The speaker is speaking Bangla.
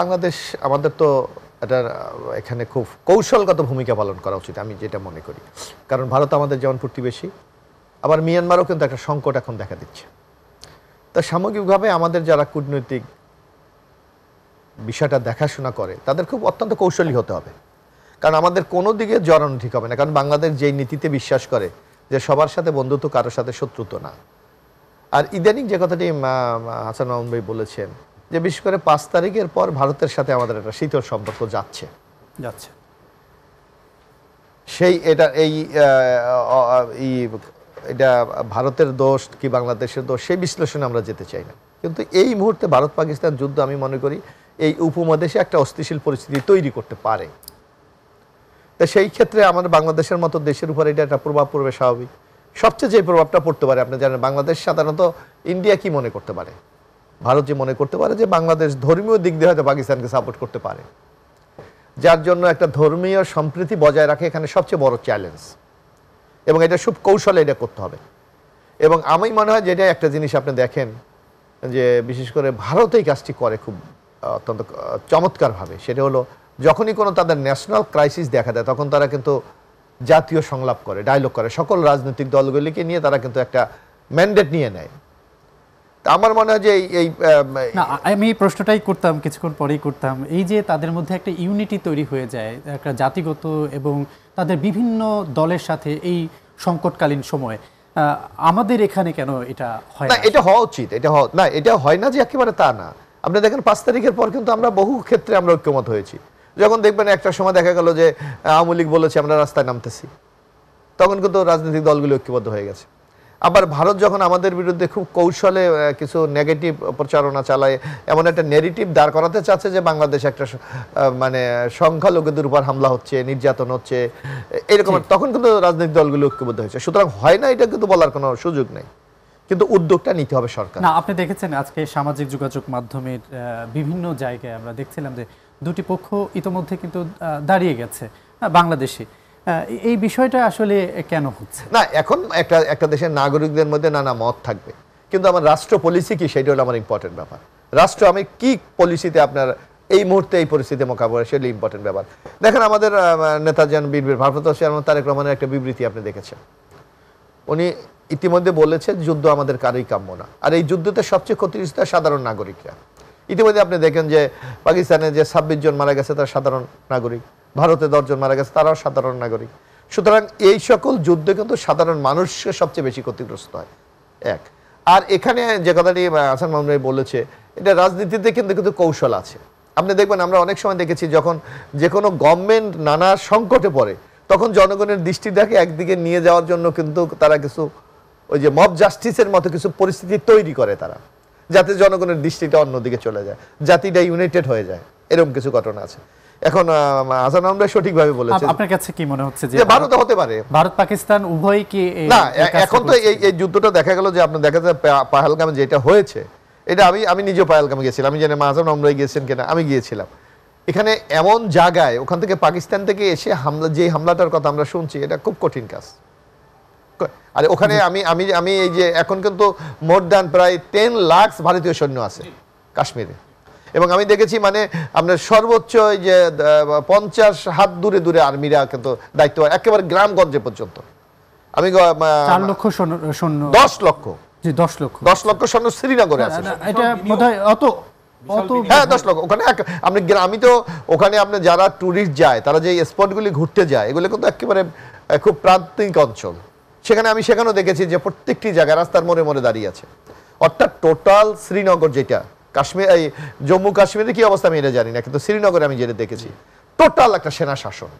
বাংলাদেশ আমাদের তো এটা এখানে খুব কৌশলগত ভূমিকা পালন করা উচিত আমি যেটা মনে করি। কারণ ভারত আমাদের যেমন প্রতিবেশী, আবার মিয়ানমারও কিন্তু একটা সংকট এখন দেখা দিচ্ছে। তা সামগ্রিকভাবে আমাদের যারা কূটনৈতিক বিষয়টা দেখাশোনা করে তাদের খুব অত্যন্ত কৌশলী হতে হবে। কারণ আমাদের কোনো দিকে জড়ানো ঠিক হবে না। কারণ বাংলাদেশ যেই নীতিতে বিশ্বাস করে যে সবার সাথে বন্ধুত্ব, কারোর সাথে শত্রুত্ব না। আর ইদানিং যে কথাটি হাসান মামুন ভাই বলেছেন যে বিশেষ করে 5 তারিখের পর ভারতের সাথে আমাদের একটা শীতল সম্পর্ক যাচ্ছে। সেই এটা এটা ভারতের দোষ কি বাংলাদেশের দোষ সেই বিশ্লেষণে আমরা যেতে চাই না। কিন্তু এই মুহূর্তে ভারত পাকিস্তান যুদ্ধ আমি মনে করি এই উপমহাদেশে একটা অস্থিতিশীল পরিস্থিতি তৈরি করতে পারে। তা সেই ক্ষেত্রে আমাদের বাংলাদেশের মতো দেশের উপর এটা একটা প্রভাব পড়বে স্বাভাবিক। সবচেয়ে যে প্রভাবটা পড়তে পারে আপনি জানেন, বাংলাদেশ সাধারণত ইন্ডিয়া কি মনে করতে পারে, ভারত যে মনে করতে পারে যে বাংলাদেশ ধর্মীয় দিক দিয়ে হয়তো পাকিস্তানকে সাপোর্ট করতে পারে, যার জন্য একটা ধর্মীয় সম্প্রীতি বজায় রাখে এখানে সবচেয়ে বড় চ্যালেঞ্জ। এবং এটা খুব কৌশলে এটা করতে হবে। এবং আমি মনে হয় যেটা একটা জিনিস আপনি দেখেন যে বিশেষ করে ভারত এই কাজটি করে খুব অত্যন্ত চমৎকারভাবে, সেটা হলো যখনই কোনো তাদের ন্যাশনাল ক্রাইসিস দেখা দেয় তখন তারা কিন্তু জাতীয় সংলাপ করে, ডায়লগ করে, সকল রাজনৈতিক দলগুলিকে নিয়ে তারা কিন্তু একটা ম্যান্ডেট নিয়ে নেয়। আমার মনে হয় যে এই আমি এই প্রশ্নটাই করতাম, কিছুক্ষণ পরেই করতাম, এই যে তাদের মধ্যে একটা ইউনিটি তৈরি হয়ে যায় একটা জাতিগত এবং তাদের বিভিন্ন দলের সাথে এই সংকটকালীন সময়ে, আমাদের এখানে কেন এটা হয় না? এটা হওয়া উচিত, এটা হয় না যে একেবারে তা না। আপনি দেখেন 5 তারিখের পর কিন্তু আমরা বহু ক্ষেত্রে আমরা ঐক্যমত হয়েছি। যখন দেখবেন একটা সময় দেখা গেল যে আওয়ামী লীগ বলেছে আমরা রাস্তায় নামতেছি, তখন কিন্তু রাজনৈতিক দলগুলো ঐক্যবদ্ধ হয়ে গেছে। আবার ভারত যখন আমাদের বিরুদ্ধে খুব কৌশলে কিছু নেগেটিভ প্রচারণা চালায়, এমন একটা নেগেটিভ দাঁড় করাতে চাচ্ছে যে বাংলাদেশ একটা মানে সংখ্যালঘুদের উপর হামলা হচ্ছে, নির্যাতন হচ্ছে, এরকম, তখন কিন্তু রাজনৈতিক দলগুলো ঐক্যবদ্ধ হয়েছে। সুতরাং হয় না এটা কিন্তু বলার কোনো সুযোগ নেই, কিন্তু উদ্যোগটা নিতে হবে সরকার। না, আপনি দেখেছেন আজকে সামাজিক যোগাযোগ মাধ্যমের বিভিন্ন জায়গায় আমরা দেখছিলাম যে দুটি পক্ষ ইতোমধ্যে কিন্তু দাঁড়িয়ে গেছে বাংলাদেশে। এই বিষয়টা আসলে কেন হচ্ছে না? এখন একটা দেশের নাগরিকদের মধ্যে নানা মত থাকবে, কিন্তু আমার রাষ্ট্র পলিসি কি সেটা হলো আমার ইম্পর্টেন্ট ব্যাপার। রাষ্ট্র আমি কি পলিসিতে আপনার এই মুহূর্তে এই পরিস্থিতি মোকাবেলা, সেটা ইম্পর্টেন্ট ব্যাপার। দেখেন আমাদের নেতা যান বীর ভারপ্রাপ্ত চেয়ারম্যান তারেক রহমানের একটা বিবৃতি আপনি দেখেছেন, উনি ইতিমধ্যে বলেছে যুদ্ধ আমাদের কারোই কাম্য না, আর এই যুদ্ধতে সবচেয়ে ক্ষতিগ্রস্ত সাধারণ নাগরিকরা। ইতিমধ্যে আপনি দেখেন যে পাকিস্তানে যে 26 জন মারা গেছে তারা সাধারণ নাগরিক, ভারতে 10 জন মারা গেছে তারাও সাধারণ নাগরিক। সুতরাং এই সকল যুদ্ধে কিন্তু সাধারণ মানুষকে সবচেয়ে বেশি ক্ষতিগ্রস্ত হয়। এক, আর এখানে যে কথাটি হাসান মামুন ভাই বলেছে, এটা রাজনীতিতে কিন্তু কৌশল আছে। আপনি দেখবেন আমরা অনেক সময় দেখেছি যখন যে কোনো গভর্নমেন্ট নানা সংকটে পড়ে তখন জনগণের দৃষ্টিটাকে একদিকে নিয়ে যাওয়ার জন্য কিন্তু তারা কিছু ওই যে মব জাস্টিসের মতো কিছু পরিস্থিতি তৈরি করে তারা, যাতে জনগণের দৃষ্টিটা অন্যদিকে চলে যায়, জাতিটা ইউনাইটেড হয়ে যায়। এরকম কিছু ঘটনা আছে। এখন হাসান আমরা সঠিকভাবে বলেছে। আপনার কাছে কি মনে হচ্ছে যে ভারত হতে পারে, ভারত পাকিস্তান উভয় কি না? এখন তো এই যুদ্ধটা দেখা গেল যে আপনার দেখা যায় পাহেলগামে যেটা হয়েছে, এটা আমি নিজেও পাহেলগামে গেছিলাম, আমি জানি হাসান আমরাই গিয়েছেন কিনা, আমি গিয়েছিলাম। এখানে এমন জায়গায় ওখান থেকে পাকিস্তান থেকে এসে যে হামলাটার কথা আমরা শুনছি, এটা খুব কঠিন কাজ। আর ওখানে আমি এই যে এখন কিন্তু মোর দ্যান প্রায় 10 লাখ ভারতীয় সৈন্য আছে কাশ্মীরে, এবং আমি দেখেছি মানে আপনার সর্বোচ্চ যে 50 হাত দূরে দূরে আর্মিরা কিন্তু দায়িত্ব, একেবারে গ্রামগঞ্জে পর্যন্ত। আমি 4 লক্ষ সৈন্য, 10 লক্ষ, জি 10 লক্ষ সৈন্য শ্রীনগরে আছে। এটা বোধহয় অত হ্যাঁ 10 লক্ষ ওখানে। আমি তো ওখানে আপনি যারা ট্যুরিস্ট যায়, তারা যে স্পটগুলি ঘুরতে যায়, এগুলো কিন্তু একেবারে খুব প্রান্তিক অঞ্চল। সেখানেও দেখেছি যে প্রত্যেকটি জায়গায় রাস্তার মোড়ে মোড়ে দাঁড়িয়ে আছে। অর্থাৎ টোটাল শ্রীনগর, যেটা কাশ্মীর এই জম্মু কাশ্মীরে কি অবস্থা আমি এটা জানি না, কিন্তু শ্রীনগরে আমি যেটা দেখেছি টোটাল একটা সেনা শাসন।